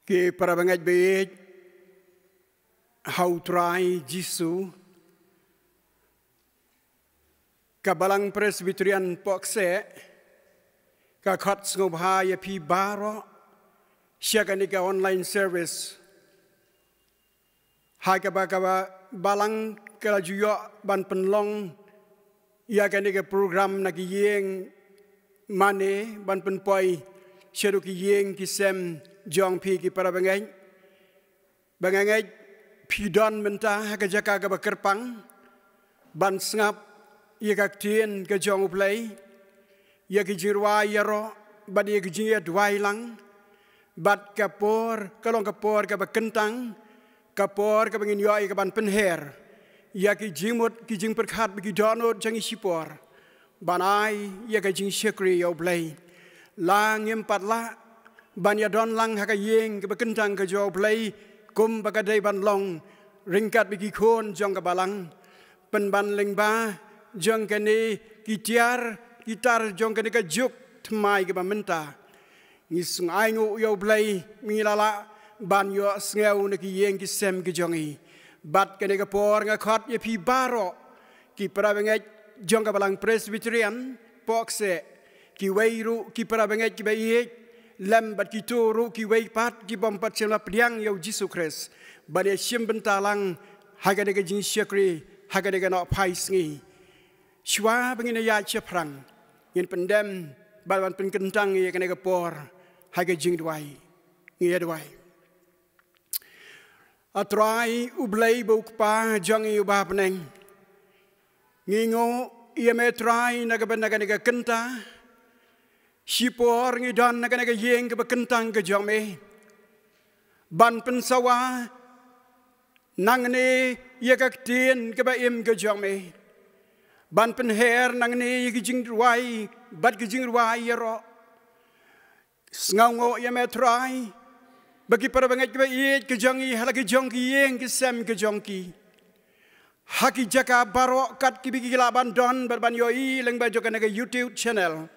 Ke para bangaj beej how try Jisu ka balang Presbyterian pokse ka khat ngobhaya pi baro siya kanika online service hai ka balang kala juyo ban penlong ya kanika program nagiyeng mane ban penpoi siya ki yeng kisem jong pi ki para bangaj pidon mentah ka jaka ka bakerpang ban sngap ia ka tien ka jong uplay ia ki jirwa yaro bad ia ki jingia dwai lang bad kapor kalong kapor ka bakentang kapor ka bangin yo ka ban penher ia ki jimut ki jing perkhat bi donot jangi sipor banai ia ka jing sekri yo play lang empatla ban ya don lang haka yeng ke bekentang ke jo play kum bakadai ban long ringkat bigi khon jong ka balang pen ban leng ba jong kene gitar jong kene ka juk thmai ke bamenta ngisung ai ngu yo play milala ban yo sngew ne ki yeng ki sem ki jongi bat kene ka por nga khat ye pi baro ki para bengai jong ka balang Presbyterian pokse ki weiru ki para bengai ki bai lambat ki turu ki weipat ki bompat sela pediang yo Jisu Kris bade sim bentalang haga de jing syakri haga de no phais ngi shwa bengina ya cheprang yin pendem balwan pen kentang ye kene por haga jing dwai ngi dwai atrai ublei buk pa jang yu ba peneng ngingo ye me trai naga benaga kenta sipor ngidon naga yeng ke bekentang ke jome ban pensawa nangne ye ka tien ke ba im ke jome ban penher nangne ye ki jing ruai bat ki jing ruai ro sngaungo ye me trai bagi para bangat ke ba ye ke jongi halaki jongki yeng ke sem ke jongki haki jaka barok kat ki bigi laban don berban yoi leng ba joka naga YouTube channel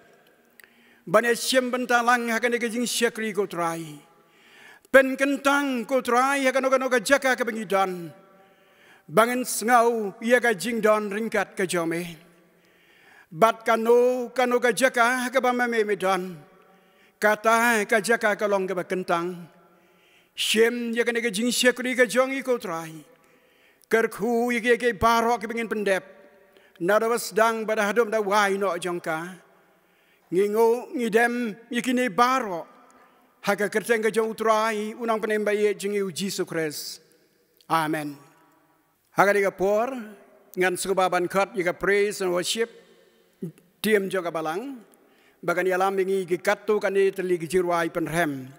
banyak siam bentalang hakan ega jing syakri ko trai pen kentang ko trai hakan oga jaka ke bengidan bangen sngau ia ka jing don ringkat ke jome bat kano ka jaka ka bamame medan kata ka jaka ka long ke kentang siam ia kan ega jing syakri ke jongi ko trai kerku ia ke barok ke bengin pendep nadawas dang pada hadum da wai no jongka ngingo ngidem yikini baro haka kerteng ke jong utrai unang penembaye jingi Jisu Kris amen haka diga por ngan subaban khat yika praise and worship tiem joga balang bagan yalam bingi ki kattu kani terli ki jirwai penrem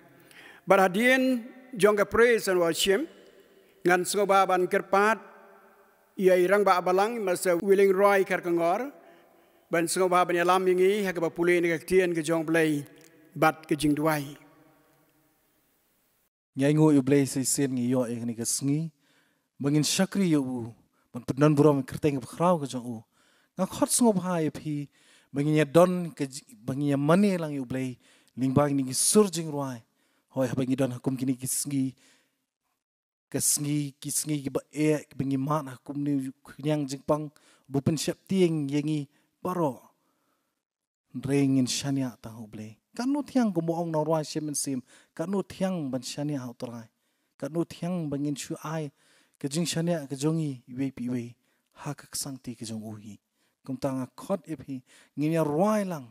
barhadien jonga praise and worship ngan subaban kerpat ia irang ba balang masa willing roy karkangor ban sengau ba ban yalam bingi haka ba pule ni tien ke jong play bat ke jing duai nyai ngo yu play se sen ngi yo ek ni ke sngi bangin syakri yo ban penan buram kerteng ke khrau ke jong u nga khot sengau ba ye phi bangin ya don ke bangin ya mane lang yu play ling bang ni surging ruai hoi bangin don hukum kini ki sngi ki ba e bangin man hukum ni nyang jingpang bupen syap tieng yengi baro rengin shania ta hoble kanu thiang ko moong na rwa shemen sim kanu thiang ban shania ha utrai kanu thiang bangin chu ai ke jing shania ke jongi we pi we ha ka sang ti ke jong uhi kum tanga khot epi nginya rwai lang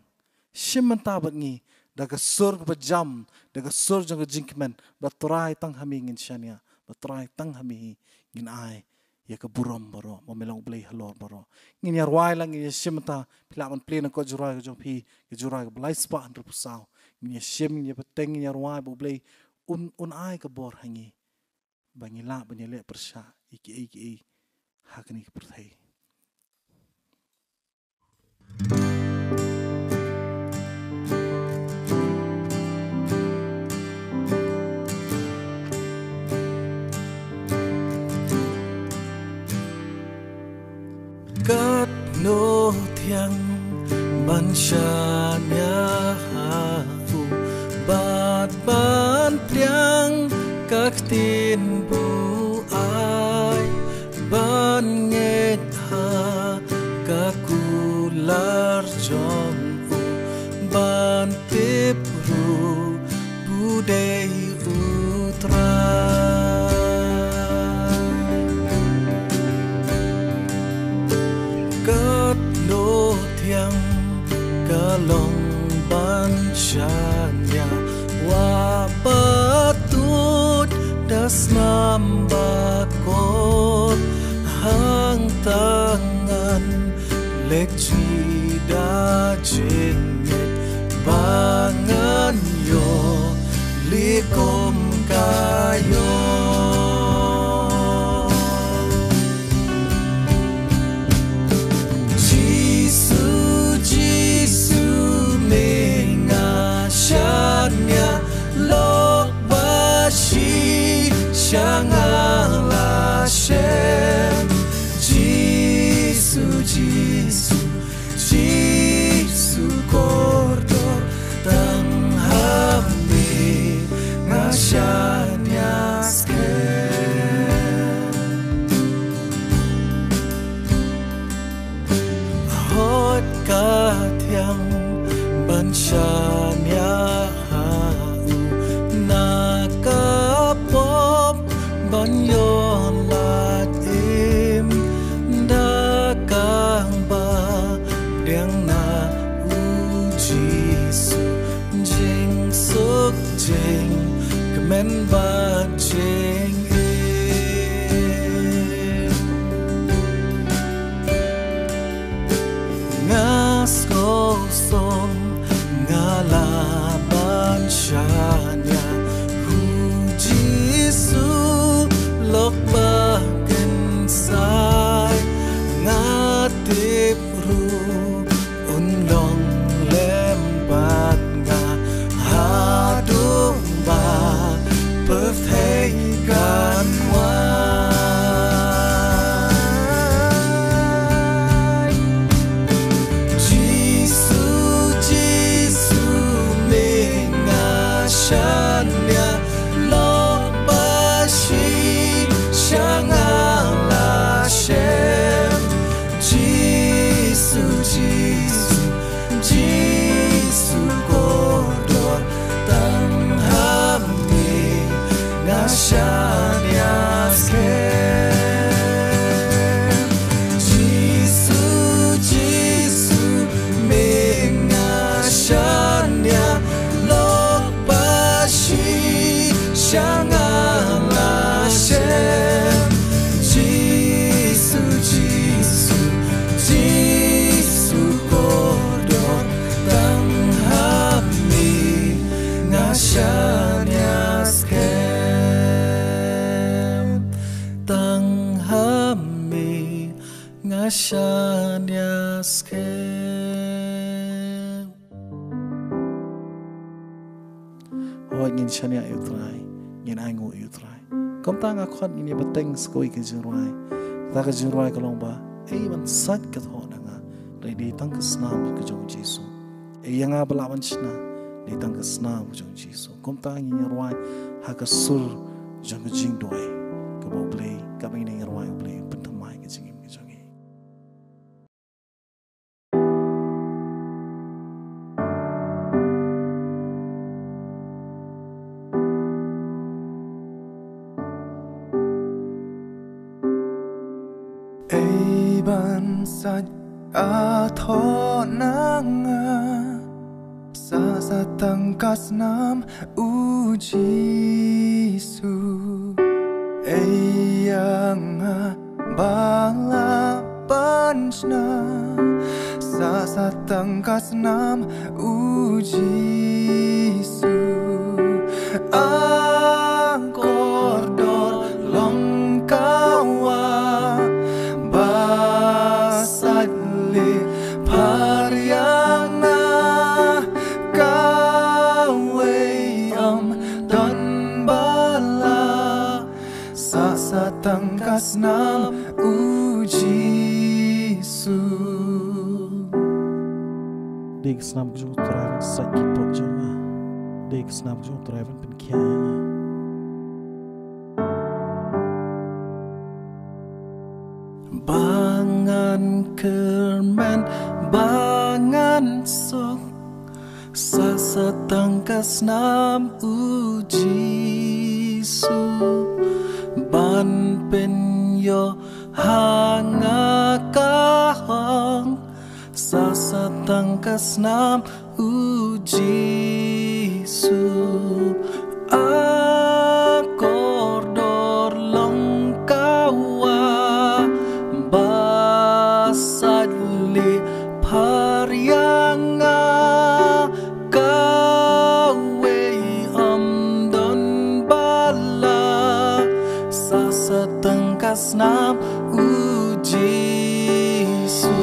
shemen ta bat ngi daga sur ba jam daga sur jong jingmen ba trai tang hami ngin shania ba trai tang hami ngin ai ya ke buram baro momelong play halor baro ngin ya rwai lang ya shimta pilaman play na ko jurai ko jong pi ke jurai ko blai spa andru pusau ngin ya shim ya peteng ya rwai bo play un ai ke bor hangi bangila banyele persha iki hakni ke perthai Kat no thiang ban sha nya ha fu bat ban priang tin bu ai ban nget ha kakular jong u ban tip ru budai utra kat no thiang kalong ban chanya wa patut das nambakot hang tangan lek da jengit bangan yo likom kayo Hashem, Jisu kordor tang hamni ngasanya hot katyang bansyanya hau nakapop banyon men ba ching ngas ko song ngalaban shanya hu Jisu lok ba ken sai ngatip ru unlong lembat nga hadung ba birthday kan wai Jisu mengasanya lok bashi shangala shem Jisu kodor tang hamni ngasanya Jisu mengasanya lok bashi shangala shem Jisu kodor tang hamni ngasanya tang hamni ngasanya Hoy ngin shania utrai ngin aingu utrai kom tang akhon ini beteng skoi ke jurwai ta ke jurwai kalong ba ban sat ke tho nga ready tang ke snam ke jong Jisu yang abalawan chna ni tang ke snam jong Jisu kom tang ngin rwai ha ka sur jong jing doi ke bo play ka bing ni rwai play pentamai ke jing ke jong ban sat a tho nanga sa tangkas nam u Jisu yang bala panchna sa tangkas nam u Jisu ang kordor long kawa basadli paryana kawayam dan bala sa tangkas nam u Jisu Dek snap jo traven sa kipot jonga Dek snap jo traven pen kya bangan kerman bangan sok sasatangkas nam uji su ban penyo hanga kahong sasatangkas nam uji su akordor long kawa basadli paryanga kawe amdon bala sasatangkas nam uji su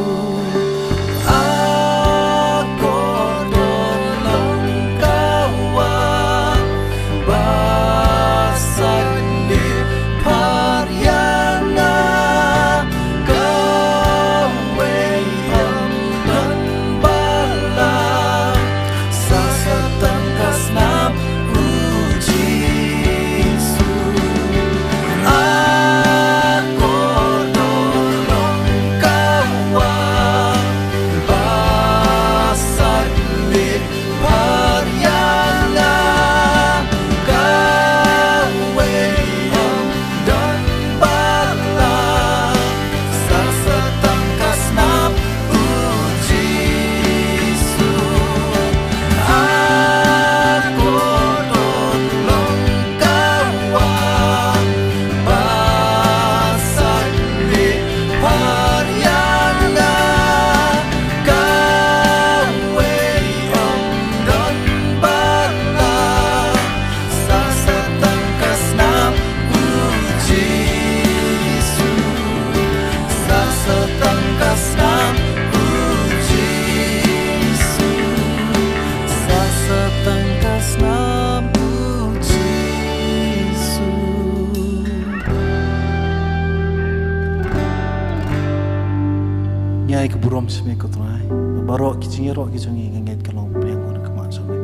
nyai keburom seme kotrai baro kijingero kijongi ngenget kalau pengon kemacane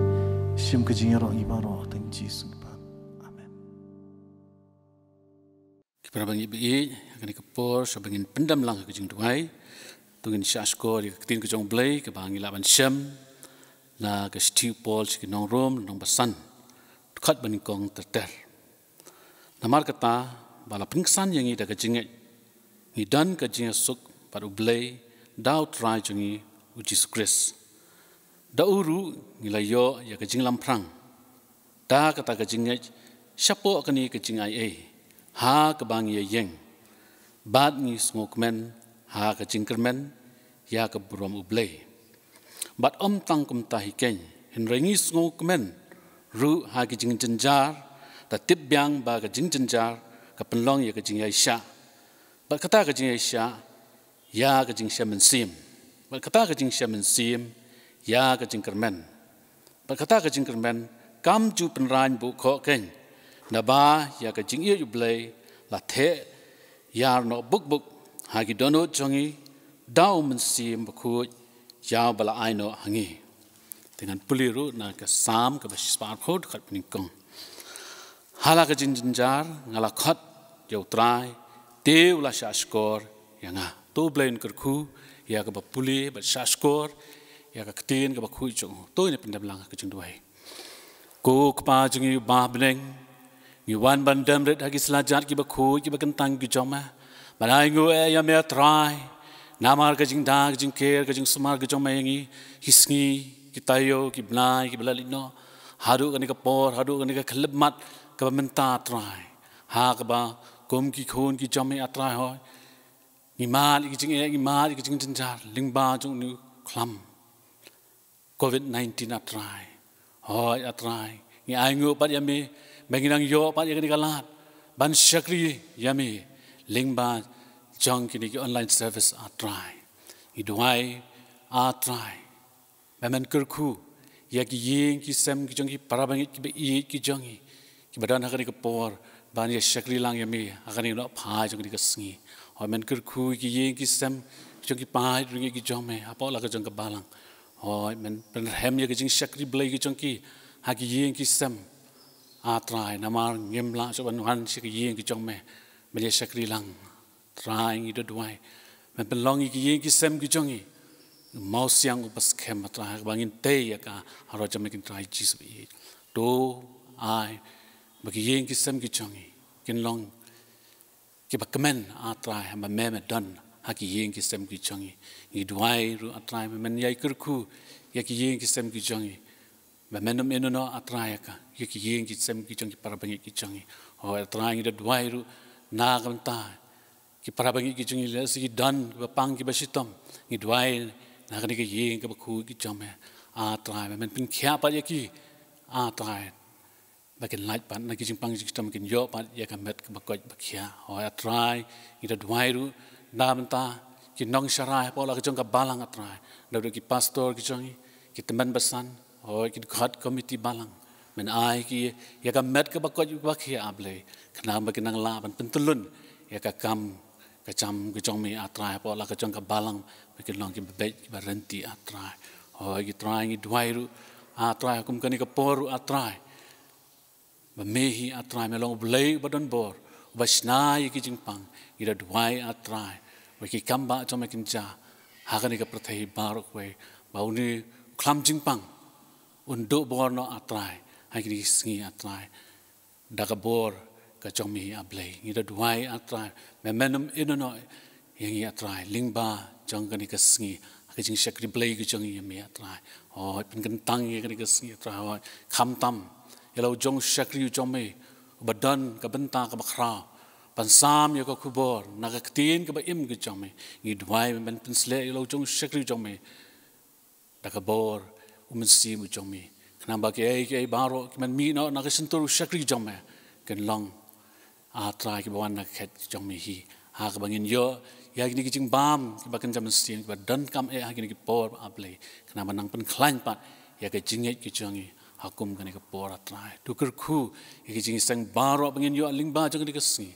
sim kijingero ibaro teng Jesus amen Kiparabangi bi akan kepor sebangin pendam lang kijing tuai tungin syaskor ketin kijong blai ke bangi laban syam na ke stiu pol sikinong rom nong basan dekat banikong terter namar kata bala pingsan yang ida kijinget ngidan kijing suk paru blai dau try jungi uji sukres dauru ngilayo ya kejing lamprang da kata kejingnya siapa kini kejing ai ha kebang ya yeng bad ni smokmen ha kejing kermen ya ke burom ublei bad om tang kum tahiken henrengi smokmen ru ha kejing jenjar da tip biang ba kejing jenjar ke penlong ya kejing Aisyah bad kata kejing Aisyah ya kejing syam sim berkata kejing syam sim ya kejing kermen berkata kejing kermen kam ju penran bu kho ken naba ya kejing ye ublei la the ya no buk ha gi dono jongi dau mensim bu ya bala aino hangi dengan puliru na ke sam ke basispa khod khat penikong hala kejing jenjar ngala khat yo trai dew la shaskor yanga to blain kerku ya ke bapuli bat shaskor ya ke ketin ke bakhui chung to ni pendam lang ke chung duai ko kpa jungi ba bleng ni wan bandam red hagi selajat ki bakhui ki bakentang ki joma banai ngo ya me try namar ke jing da ke jing ker ke jing smar ke joma yangi hisngi ki tayo ki blai ki balalino hadu ke ni ke por hadu ke ni ke khlebmat ke menta try ha ke ba kom ki khon ki joma atrai hoy Imal ikijing imal ikijing jenjar lingba jung ni klam COVID-19 atrai hoi atrai ni aingu pat yami menginang yo pat yakni kalat ban syakri yami lingba jong kini ki online service atrai iduai atrai baman kerku ya ki ying ki sem ki jong ki parabangit ki be ki jongi ki badan hakani ke por ban ya syakri lang yami hakani no pha jong ki sngi hoi men kerku ki ying ki sem jong ki pai ringi ki jong me apa la ka jong ka balang hoi men penhem ya ki jing syakri blai ki jong ki ha ki ying ki sem atrai namar ngem la so ban han si ki ying ki jong me men ya syakri lang trai ngi doi men belongi ki ye ki sem ki jongi mau siang upas kem trai bangin te ya ka haro jam kin trai jis bi do ai bagi ye ki sem ki jongi kin long ki bakmen a trai ma me don ha ki ye ki sem ki jongi ngi doi ru a trai men yai kurku ya ki ye ki sem ki jongi ma menum enono a trai ka ye ki ye ki sem ki jongi para bangi ki jongi o a trai ngi doi ru na kam ta ki para bangi ki jongi le si dan ba pang ki basitom ngi doi na ka ni ki ye ki ba khu ki jom a trai men pin khia pa ye ki a trai ba ken light pan na ki jing pang ki tom kin yo pa ya ka met ka ba ko ba khia o a trai ngi doi ru na man ta ki nong sharai pa la ka jong ka balang a trai do ki pastor ki jongi ki teman besan o ki khat committee balang men ai ki ya ka met ka ba ko ba khia able khna ba ki nang la ban pentulun ya ka kam ka cham ki jong mi atrai po la ka jong ka balang ba ki long ki be ki ba renti atrai o ki trai ngi duai ru atrai kum ka ni ka poru atrai ba mehi atrai me long blei ba don bor ba snai ki jing pang ki da duai atrai ba ki kam ba jong me kin cha ha ka ni ka prathai barok we ba uni khlam jing pang undo bor no atrai ha ki sngi atrai da ka bor ka chong mi ablei ngi da duai atrai me menum inono yangi atrai lingba chong ka ni ka sngi ka jing shakri blei ki chong yi me atrai o pin kan tang ye ka ni ka sngi atrai o kham tam yelo jong shakri chong me badan ka benta ka bakhra pan sam ye ka khubor na ka tin ka ba im ki chong me ngi duai men pin sle yelo jong shakri chong me da ka bor si mu chong me khna ba ke baro ki man mi no na ka sentur shakri chong me ken long a trai ki bawan na khet chong mi hi ha ka bangin yo ya ki ki jing bam ki bakan jam sin ki dan kam ha ki por able kana manang pen klan pat ya ka jing ki chongi hakum ka ni ka por atrai tu ker khu ya ki jing sang baro bangin yo ling ba chong ki ka si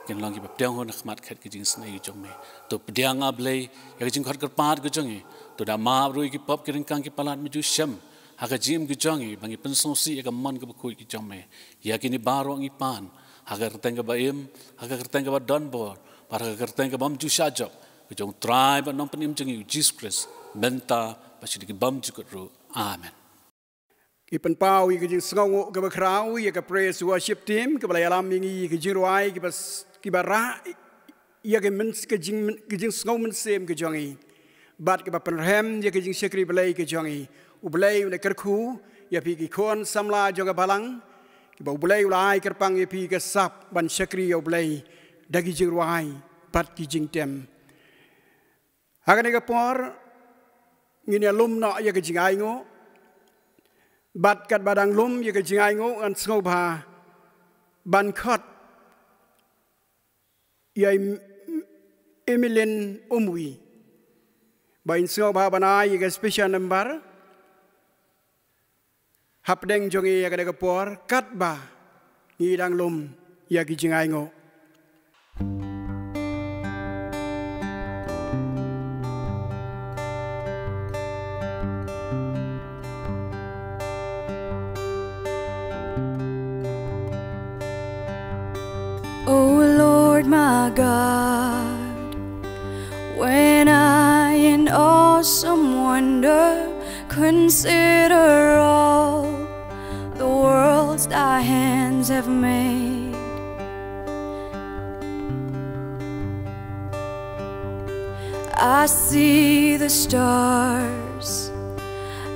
ken long ki ba pyang hon khmat khet ki jing snai chong me to pdiang able ya ki jing khat kar pat ka chongi to da ma ru ki pop ki ring kang ki palat mi ju shem ha ka jim ki chongi bangi pen song si ya ka man ka ba khu ki chong me ya ki ni baro ngi pan agar tengga baim, agar tengga ba don bor, para agar tengga bam ju sajok, kejong try ba nom penim jengi Jesus Christ, benta pasti di bam jukut ru, amen. Ki pen pau ki jing sngongo ka ba krau ya ka praise worship team ka ba yalam mingi ki jiruai ki ba ra ya ka men ka jing sngon men sem ka jongi, bat ka ba penrem ya ka jing sekri belai ka jongi, ublai ne kerku ya pi ki kon samla jonga balang. Kiba ulai ulai kerpang yepi ke sap ban syakri ya ulai dagi jingruai pat ki jing tem. Hakane ka por ngini lum no ya ke jingai ngo bat kat badang lum ya ke jingai ngo an sngo ba ban khot ya Emilien umwi ba in sngo ba banai ya ke special number hap deng jongi ya kada kapor kat ba ngidang lum ya ki jingai ngo. Oh Lord my God, when I in awesome wonder consider all the worlds thy hands have made, I see the stars,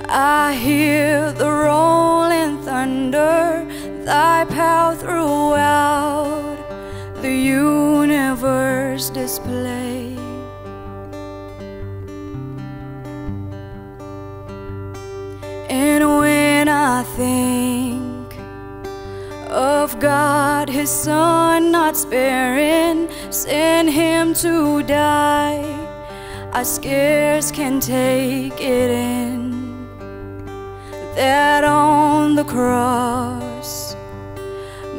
I hear the rolling thunder, thy power throughout the universe display. And when I think of God, his son not sparing, sent him to die, I scarce can take it in, that on the cross,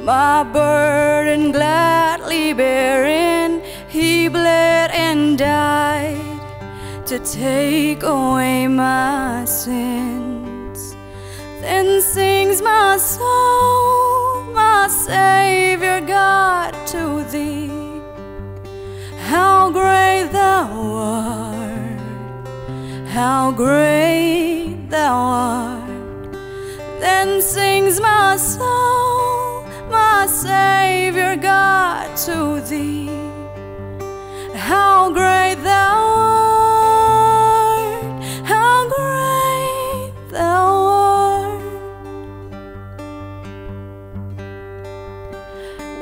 my burden gladly bearing, he bled and died to take away my sins. Then sings my soul, my Savior God, to thee. how great thou art. Then sings my soul, my Savior God, to thee. How great thou art, how great thou art.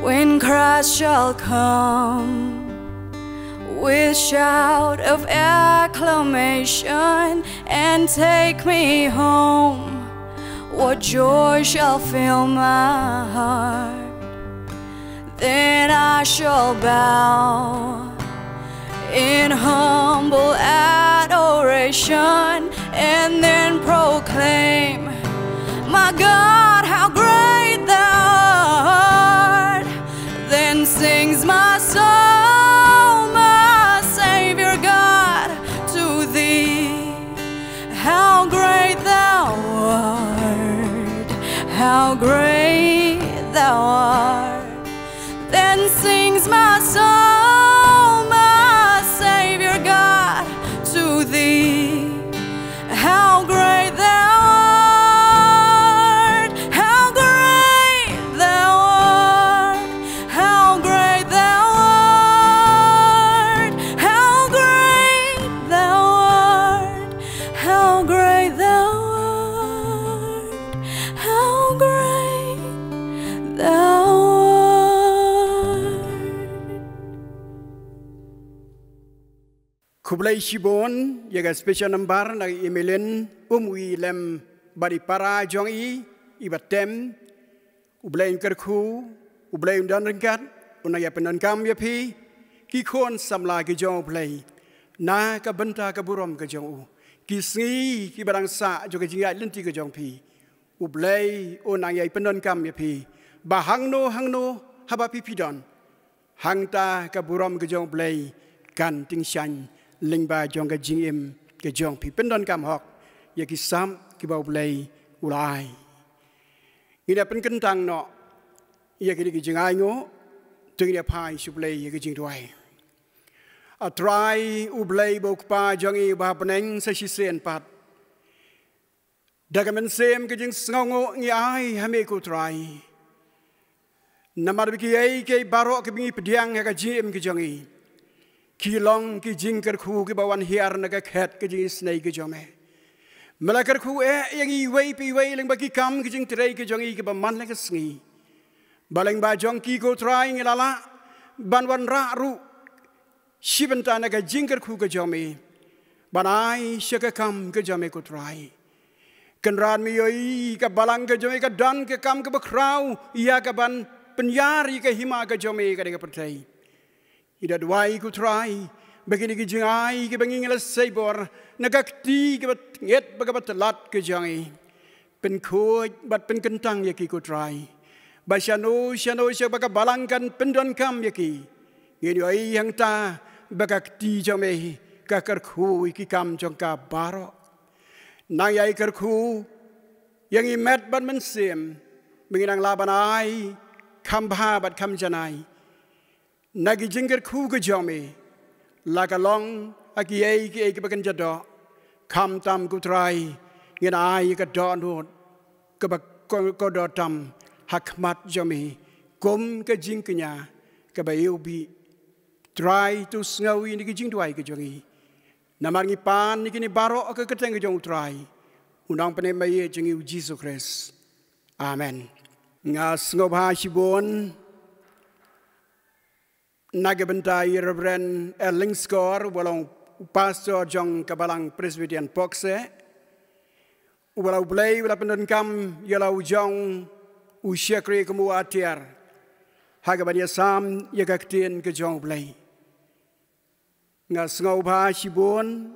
When Christ shall come with shout of acclamation and take me home, what joy shall fill my heart. Then I shall bow in humble adoration and then proclaim, my God, how great thou art. Then sings my soul, my Savior God, to thee. How great thou art, how great thou art. Then sings my soul, my Savior God, to thee. How great thou art, how great thou art, how great thou art, how great thou art, how great thou art, how great thou art. Kublai Shibon, yaga special number na emailin lem bari para jong ibatem, ublay kerku, ublay dan rengkat, unaya penankam yapi, kikon samla ke jong play, na ka benta ka burom ke jong kisngi ki barang sa juga jingat lenti ke jong pi, ublay unaya penankam yapi, bahangno haba pipidon, hangta ka burom ke jong play, kan ting shan. Lingba jong ke jingim ke jong pi pendon kam hok ya ki sam ki bau blai ulai ina pen kentang no ya ki jingai ngo tung ya pai su blai ya ki jing tuai a try u blai bau pa jong i ba peneng sa si sen pat daga men sem ke jing sngongo ngi ai hame ku try namar bi ki ai ke baro ke bingi pediang ya ka jim ke jong i kilong ki jingker khu ki bawan hiar naga khet ki jing snai ki jome malakar khu yang i wei pi wei leng ba ki kam ki jing trei ki jong i ki ba man la ka sngi baleng ba jong ki ko try ngilala banwan ra ru shibanta naga jingker khu ki jome banai shaka kam ki jome ko try kan ran mi yoi ka balang ki jome ka dan ki kam ki ba krau ya ka ban penyari ka hima ka jome ka de ka pertai ida duai ku try begini ki jingai ki bengi ngela seibor nagakti ki bat nget bagabat lat ke jangi pen khoj bat pen kentang ya ki ku try ba shano sha baga balangkan pendon kam ya ki ngeni ai yang ta bagakti jame ka kar khu ki kam jong ka baro nang yai kar khu yang i met ban men sem bengi nang labanai kam bha bat kam janai nagi jingger khu ke jome laga long aki ei ki bakan jado kam tam ku try ngin ai ka do no ka ba ko do tam hakmat jome kom ka jing kenya ka ba ubi try to snawi ni ki jing duai ke jongi namar ngi pan ni kini baro ka keteng ke jong try unang pane mai jengi Jesus Christ amen nga sngoba shibon Nagabentai Reverend Erlingskor walau Pastor Jong Kabalang Presbyterian Pokse walau blay walau pendonkam yalau Jong usyakri kemu atiar hagabania sam yagaktien ke Jong blay ngasngau ba shibon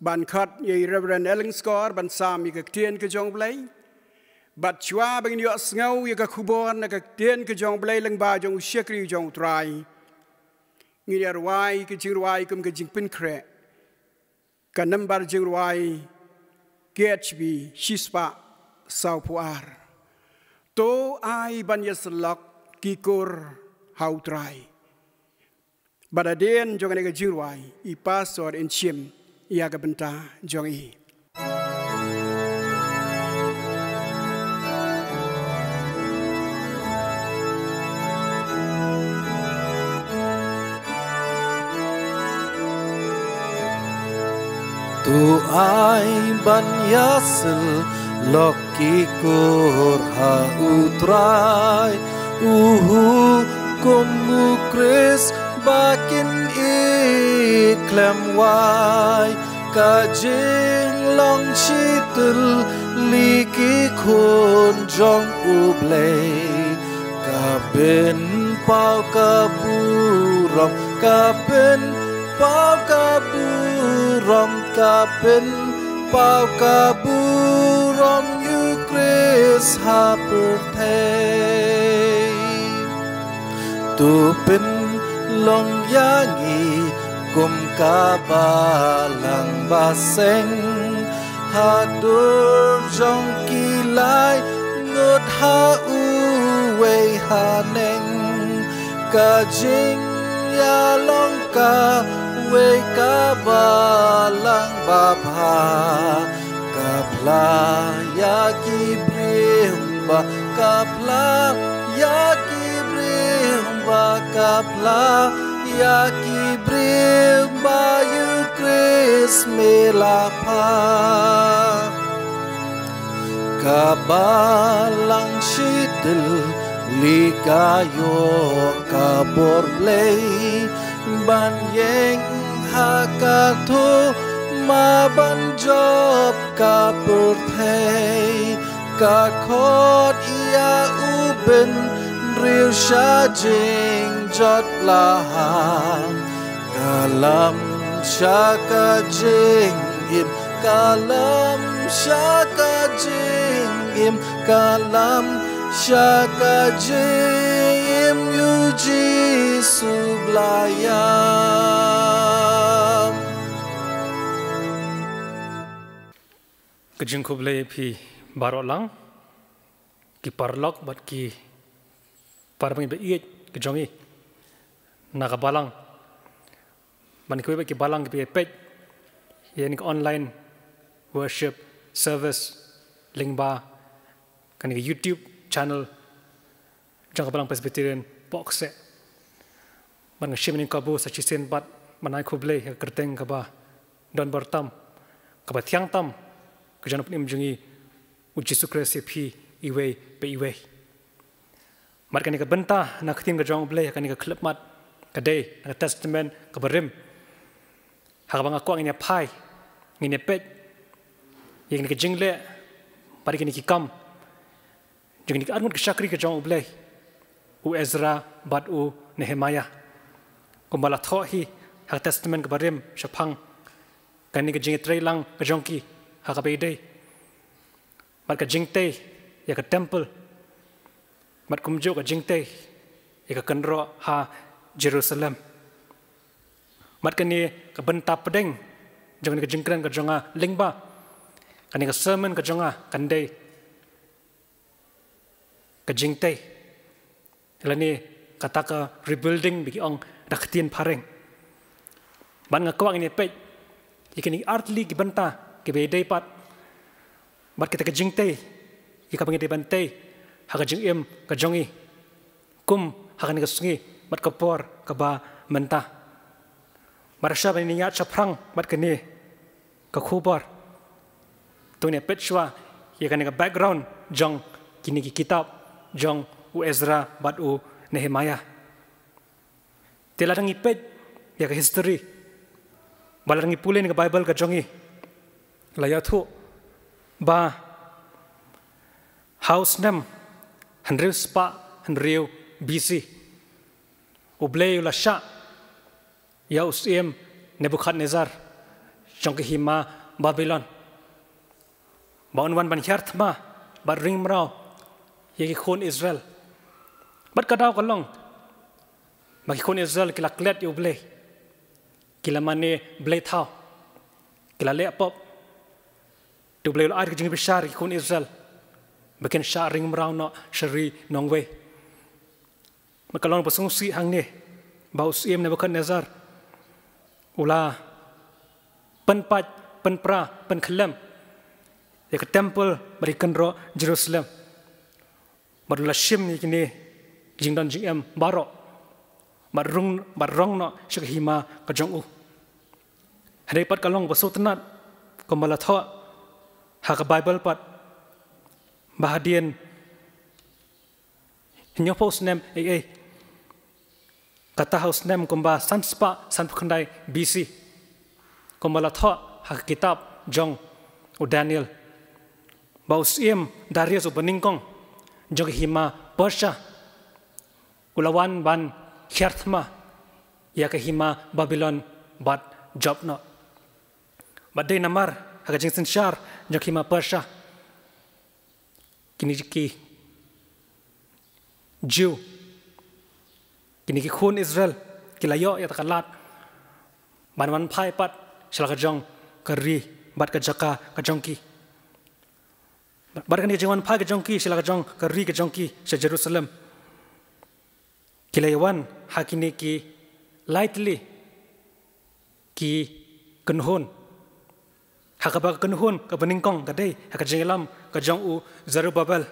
ban khat ye Reverend Erlingskor ban sam yagaktien ke Jong blay bat chua bangin yo sngau yagakubon nagaktien ke Jong blay lang ba Jong usyakri Jong try ngi ruai ke jing ruai kum ke jing pin kre kan nambar jing ruai KHB shispa sau puar to ai ban yaslak kikur hau try badaden jong ne ke jing ruai I pastor in chim ia ke benta jong i. Tu ai ban yasil loki kur ha utrai kumu kris bakin iklem wai kajing long chitul liki khun jong ublei kabin pau kaburam kabin pau kaburam kabin pau kaburam yu kris haperthei tu pin long yangi kum kabalang baseng hadur jong kilai ngut ha uwei haneng kajing ya long ka wei kabalang babha kapla ya kibrihba kapla ya kibrihba kapla ya kibrihba yu kris melapa kabalang shitil likayo kabor play ban yeng hakato ma ban job kapurthei ka khot ia uben riu sha jing jot laham kalam shaka jing im kalam shaka jing im kalam shaka jim yuji sublayam kejing kublai pi barolang ki parlok bat ki parbangi be iet kejongi naga balang ban ki ki balang ki pet yani online worship service lingba kan ki YouTube channel jang balang Presbyterian box ban shimin kabu sa chisen bat manai kublai ya kerteng kaba don bertam kaba tiang tam kejan pun imjungi uji sukresi pi iwe pe iwe mat kan ka benta na khatin ka jong blai kan ka klip mat ka day na testament ka barim ha bang ko ngine pai ngine pet yang ka jingle pari kan ki kam jeng ni armut ka shakri ka jong blai u Ezra bat u Nehemiah kumbala tho hi ha testament ka barim shapang kan ni ka jing trei lang ka jong ki ha ka be day mat ka jing te ya ka temple mat kumjo ka jingte ika kanro ha Jerusalem mat kani ka benta pedeng jangan ka jingkran ka jonga lingba kani ka sermon ka jonga kande ka jingte lani kata ka rebuilding bigi ong daktin pareng ban nga kwang ni pe ikani artli ki benta ki be day pat mat kita ka jingte ika bangi bante haka jing im ka jongi kum haka ni ka sungi mat ka por ka ba menta marasha ba ni ya chaprang mat ka ni ka khubar to ne petshwa ye ka ni ka background jong kini ki kitab jong u Ezra bat u Nehemiah telarangi pet ya ka history balarangi pule ni ka Bible ka jongi laya thu ba house nam Henry Spa, Henry BC. Ublay ula sha, ya usiem Nebuchadnezzar, jongkihima Babylon. Baunwan ban hiart ma, bat ring mrau, yaki khon Israel. Bat kadau kalong, bagi khon Israel kila klet ublay, kila mane blay thau, kila le pop. Tu ublay ula air kejeng besar yaki khon Israel. Bagian sharing merau no shari nongwe. Makalong pasungsi hang ni, bau siem Nebuchadnezzar. Ula penpat penpra penkelem ya ke temple berikan ro Jerusalem barulah shim ni kini jingdan jingem baro barong no syukhima ka jong u hari pat kalong basu tenat kembala tho ha ka Bible pat bahadian hinyo post nem kata house nem kumba sanspa sanpukandai BC kembala tho ha kitab jong u Daniel baus Darius u beningkong jong hima Persia ulawan ban Kharthma ya ke hima Babylon bat job no badai namar ha jing senshar jong hima Persia kini ki Jew kini ki khun Israel kilayo ya takalat ban phai pat shalaka jong kari bat ka jaka ka jongki bat kan jengwan phai ka jongki shalaka jong kari ka jongki sa Jerusalem kilayawan hakini ki lightly ki kenhun hakaba kenhun ka beningkong kadai haka jengelam ka jong u Zerubbabel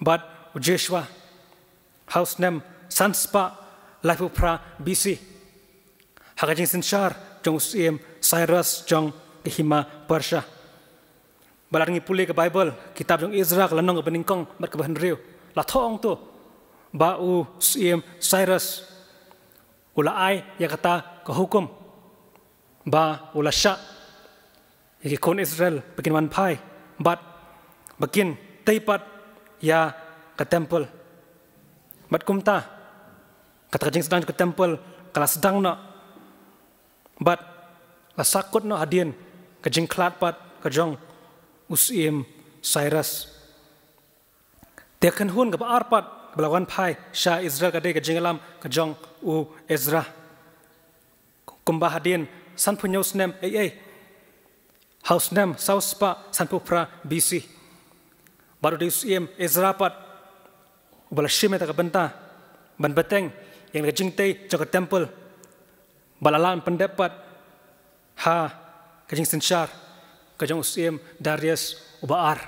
bat u Joshua house name sanspa life pra BC haka jeng senshar jong Cyrus jong hima Persia balangi pulih ke Bible kitab jong Ezra kelanong ke beningkong bat ke bahenriu la thong tu ba u Cyrus ula ai ya kata ke hukum ba ula sya ya kon Israel bikin wan pai bat bikin teipat ya ke temple bat kumta kata jeng sedang ke temple kala sedang no bat la sakut no hadien ke jeng klat pat ke jong Cyrus tekan hun ke arpat belawan pai Shah Israel kadai ke jengelam ke jong u Ezra kumbah hadien san punyos nem house nem sauspa san pupra BC baru di Ezra pat bala shime ta benta ban beteng yang ke jingtei jong ke temple balalan pendapat ha ke jing senshar ke jong Darius ubaar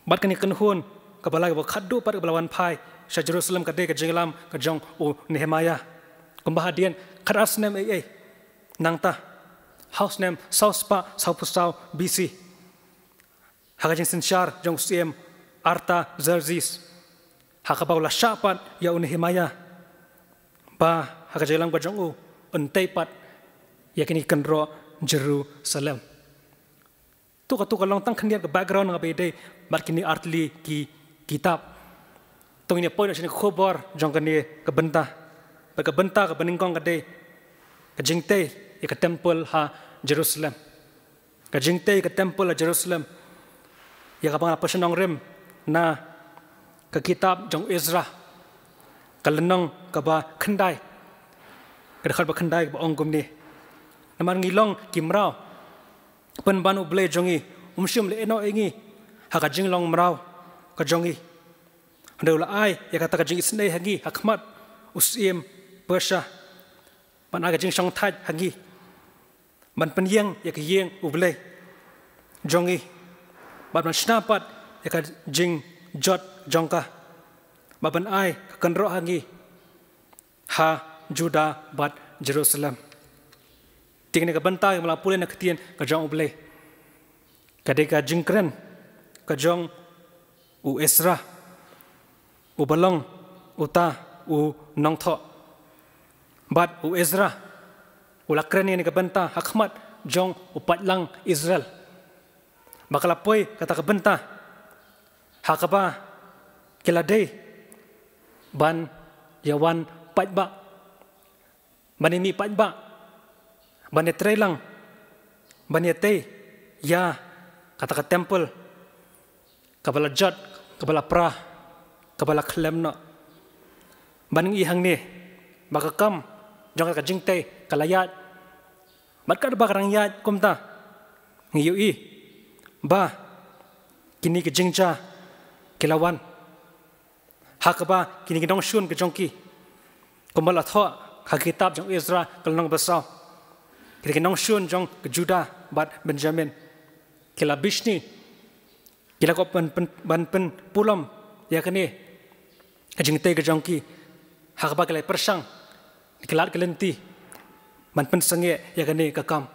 bat kani kenhun kabala ba khaddu par belawan pai sa Jerusalem kadai ke jenglam ke jong u Nehemiah kumbahadian kharas nem nangta house name sauspa saupusau BC hakajing senshar jong Arta Zerzis hakabaula syapat ya u Nehemiah ba hakajelam ke jong u unteipat yakini kenro Jerusalem tu kalong tang khniat ke background ngabede markini artli ki kitab tong ini poin sini khobar jong kani ke bentah ke beningkong kade ke jingte ke temple ha Jerusalem ke jingte ke temple ha Jerusalem ya kapang pasenong rem na ke kitab jong Ezra kalenong ke ba khandai ke dekat ba khandai ba ong gumni naman ngilong kimrao penbanu ble jongi umshum le eno engi haka jinglong mrao ka jongi handaula ai ya kata ka jing isnei hangi hakmat Persia ban aga jing song thai hangi ban penyeng ya ke yeng uble jongi ban snapat ya ka jing jot jongka ban ai ka kanro hangi ha Juda bat Jerusalem tingni ka bantai melapule na ketien ka jong uble kadeka jingkren ka jong u Ezra u balong uta u nongtho bat u Ezra u lakren ni ka banta hakmat jong u patlang Israel bakalapoi kata ka banta hakaba kilade ban yawan patba banini patba banetrai lang banete ya kata ka temple kabala jot kabala pra kabala klem no baning ihang ni bakakam jong ka jingte kalayat matkar bakarang yat kumta ngiyu i ba kini ke jingja kilawan hakaba kini ke dong shun ke jongki kumbala tho ka kitab jong Ezra kalnong basau kita nong shun jong ke Judah bat Benjamin kila Bishni kila ko pen pulam ya kene kajing te ke jongki hak ba kala persang kilat kelenti man pen sange ya kene ka kam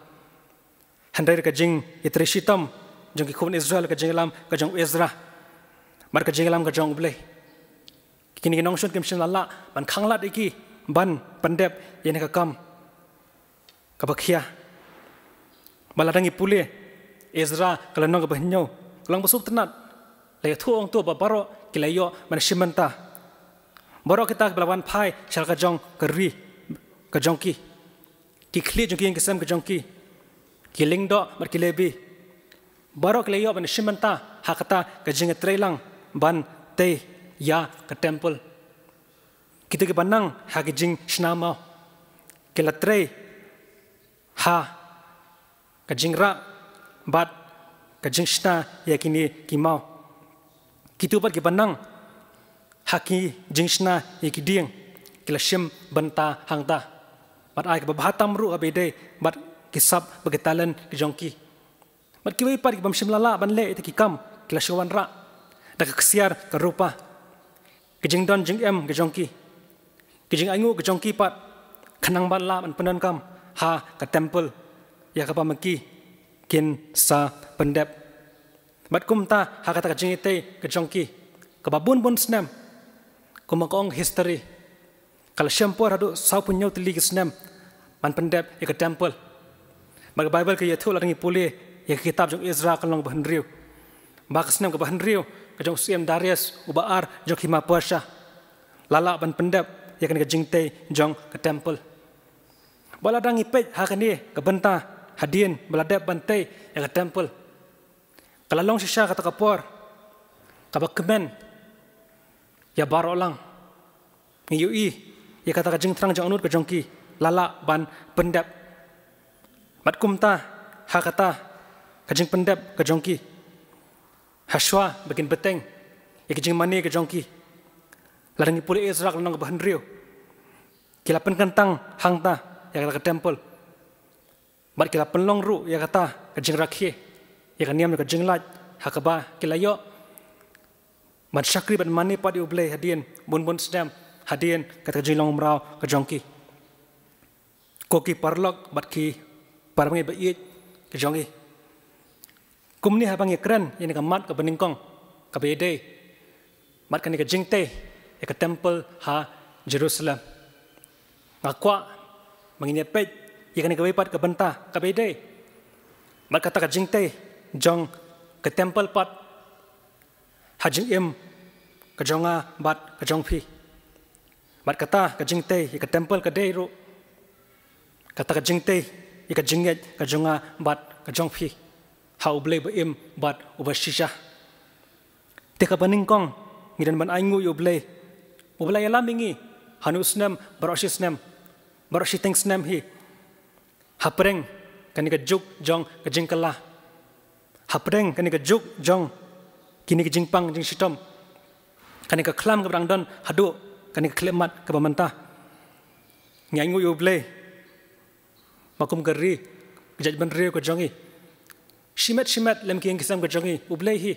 handai kajing itrishitam jong ki khun Israel kajing lam kajong Ezra mar kajing lam kajong blai kini nong shun kimshin lalla ban khanglat iki ban pandep yene ka kam kabakhia baladangi pule Ezra kalau nong kebahnyo kalau besuk tenat lay thuong tu babaro kilayo man shimanta baro kita belawan pai shal kajong keri kajongki ki khli jongki yang kesam kajongki kiling do mar kilebi baro kilayo man shimanta hakata kajing trailang ban te ya ke temple kita ke banang hakijing shnama kilatre ha kajing ra bat kajing shna yakini kimau kitu bat kibanang haki jing shna yakiding kilashim banta hangta bat ai babahatam ru abede bat kisab bagetalan kijongki bat kiwai pat kibam shimlala ban le te kikam kilashawan ra dak kesiar karupa kijing don jing em kijongki kijing aingu kijongki pat khanang ban la ban penan kam ha ka temple ya ka pamaki kin sa pendep bat kumta ha kata kajing ite kejongki ka babun bun snam kumakong history kal shampur hadu sau punyo tili kisnam man pendep ya ka temple mag bible ke ya thul rangi pule ya kitab jong Ezra kalong bahanriu ba kisnam ka bahanriu kajong CM Darius ubaar jong hima Persha lala ban pendep ya kan kajing te jong ka temple baladang ipet hakani kebenta hadien baladap bantai ya ke temple kalalong sisya kata kapor kabak kemen ya baro lang ngiyui ya kata kajing terang jang unut ke jongki lala ban pendap mat kumta hakata kajing pendap ke jongki haswa bakin beteng ya kajing mani ke jongki larangi puli Ezra kalong ke bahanriu kilapan kentang hangta ya kata ke temple mat kila penlong ru ya kata kajing rakhi ya kaniam kajing lat hakaba kilayo mat syakri ban mani padi ublay hadien bun sedam hadien kata kajing long mrau kajongki koki parlok bat ki parmangi bait kajongki kumni habangi kran yani kamat ka beningkong ka bede mat kani kajing te ya ke temple ha Jerusalem ngakwa menginya pej ikan kawai pat ke bentah ke bede mat kata ke jingte jong ke temple pat hajing im ke jonga bat ke jongpi mat kata ke jingte ke temple ke deiru kata ke jingte ke jinget ke jonga bat ke jongpi ha ublay ba im bat ubashisha te ka baningkong ngidan ban aingu ublay alamingi hanusnam baroshisnam baroshi thanks nam hi hapreng kani ka juk jong ka jingkala hapreng kani ka juk jong kini ka jingpang jing sitom kani ka klam ka brangdon hadu kani ka klemat ka bamanta nyangu yuble makum gari jaj ban riu ka jongi shimet lem ki ngisam ka jongi uble hi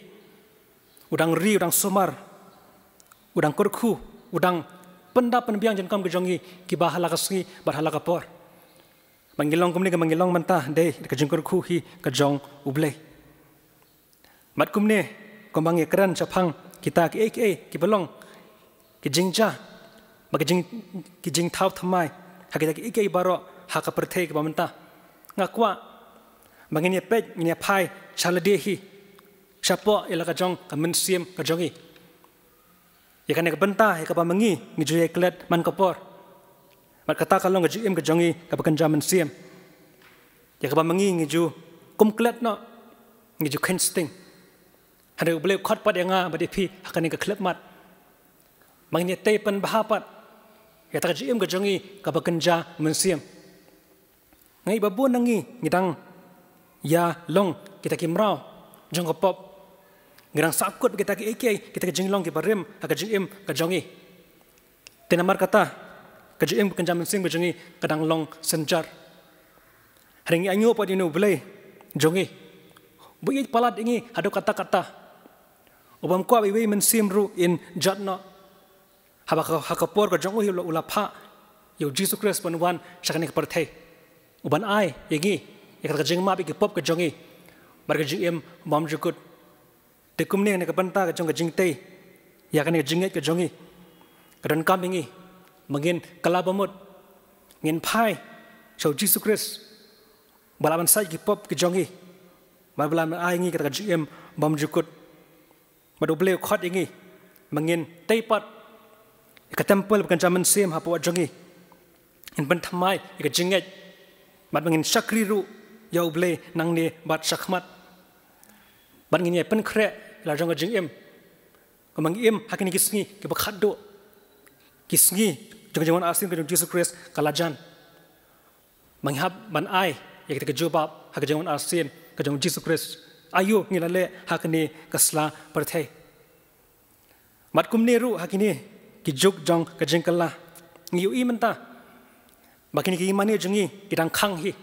udang ri udang somar udang kurku udang penda penbiang jengkam ke jongi ki bahala kasgi barhala kapor mangilong kumni ke mangilong mentah de ke jengkur khu hi ke jong ublei mat kumni kombang ekran chapang kita ki ki belong ki jingja bagi ki jing thau thamai hakita ki ki baro haka perthei ke bamenta ngakwa bangini pej ni phai chalade hi chapo ila ka jong ka mensim ka jongi ya kan ke bentah ya ka pamangi ngijue klet man kapor mat kata kalong ke jim ke jongi ka pakanjaman siem ya ka pamangi ngiju kum klet no ngiju kensting hade uble khot pat yanga bade phi hakani ka klet mat mangni te pen bahapat ya ta jim ke jongi ka pakanja mensiem ngai babu nangi ngidang ya long kita kimrau jong ka pop Gerang sakut kita ke AK kita ke jinglong ke barim ke jingim ke jongi. Tenamar kata ke jingim ke jamin sing ke jongi kadang long senjar. Hari ini anyo pada ini boleh jongi. Bui palat ini ada kata-kata. Obam kuat iwi mensimru in jatna. Hakapor ke jongu hiu ulapa. Yo Jesus Christ penuan syakani kepertai. Uban ai yangi. Ikat kejeng map ikip pop ke jongi. Barkejeng em bom jukut. Tekum ni ke penta ke jong kejeng tei. Ya kan kejeng ke jongi. Kedan kam ini mengin kalabamut. Ngin pai. Show Jesus Christ. Balaman sai ikip pop ke jongi. Balaman ai ini kata kejeng em bom jukut. Badu beliau khot ini mengin tei pat. Ikat tempel bukan zaman sim hapu jongi. In pentamai ikat jenget. Bad mengin syakri ru. Ya boleh nang ni bat syakmat. Bad ngin pen krek la jong jeng em. Kemang em hakini kisngi ke bakhado. Kisngi jong asin ke Jesus Christ kalajan. Manghab ban ai ya kita kejubab hak jong asin ke jong Jesus Christ. Ayu ngilale hakini kasla perthai. Mat kumni ru hakini kijuk jong ke jeng kala. Ngiu i menta. Bakini ki mani jongi kidang khang hi.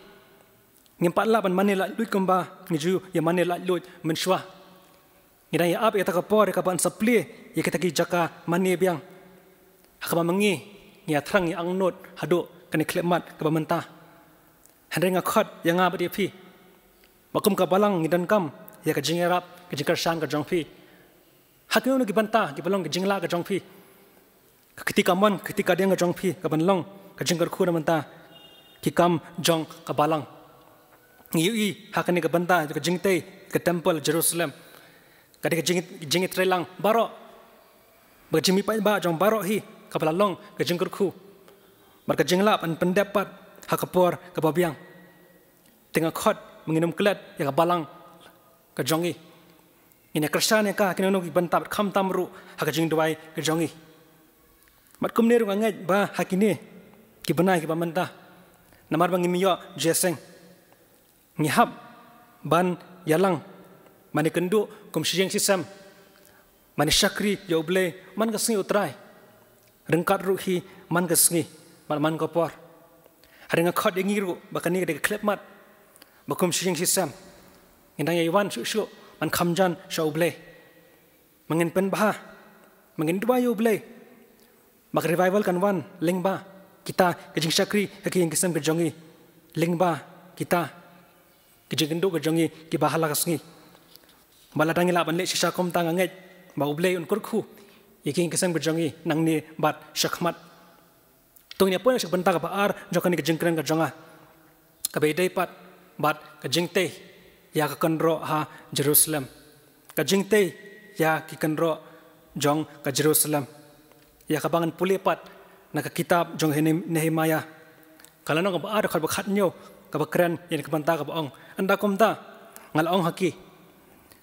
Ngimpat la ban mane la lut kemba ngiju ya mane la lut mensyua ngidang ya ap ya takapor ka ban sapli ya kita ki jaka mane biang hakama mengi ya thrang ya angnot hado kani klemat ka mentah handre ngakhat ya nga badi phi makum ka balang ngidan kam ya ka jingerap ka jingkar sang ka jongphi hakino ki banta ki balong ki jingla ka jongphi ketika man ketika dia ka jongphi ka ban long ka jingkar khu na mentah ki kam jong ka balang ngiui hakani ke banta ke jingtei ke temple Jerusalem kadi ke jingit trelang baro berjimi pai ba jong baro hi kapala long ke jingkur khu bar ke jingla pan pendapat hakapor ke babiang tengah khot menginum kelat ya ke balang ke jongi ini kersan ka kinono ki banta kham tamru hak jing duai ke jongi mat kumne ru ngai ba hakini ki benai ki bamanta namar bangi miyo jeseng ngihab ban yalang mani kendu kum siyeng sisam mani syakri ya uble man kasngi utrai rengkat ruhi man kasngi man kopor hari ngakot yengi ru bakani de klep mat bakum siyeng sisam indang yawan su man khamjan sha uble mangin pen bah mangin dua ya uble mak revival kan wan lengba kita kejing syakri hakiyeng kisam kejongi lengba kita kejengendo kejongi ki bahala kasngi baladangi la ban le shisha kom tang ngai ba uble un kurkhu yeking kesang kejongi nang ni bat syakmat tongnya pon sak banta ka baar jokani kejengkren ka jonga ka bedai pat bat kejengte ya ka kanro ha Jerusalem kejengte ya ki kanro jong ka Jerusalem ya ka bangan puli pat na ka kitab jong Nehemia kalano ka baar ka bakhat nyo ka bakran yen ka banta ka baong anda komta ngalong haki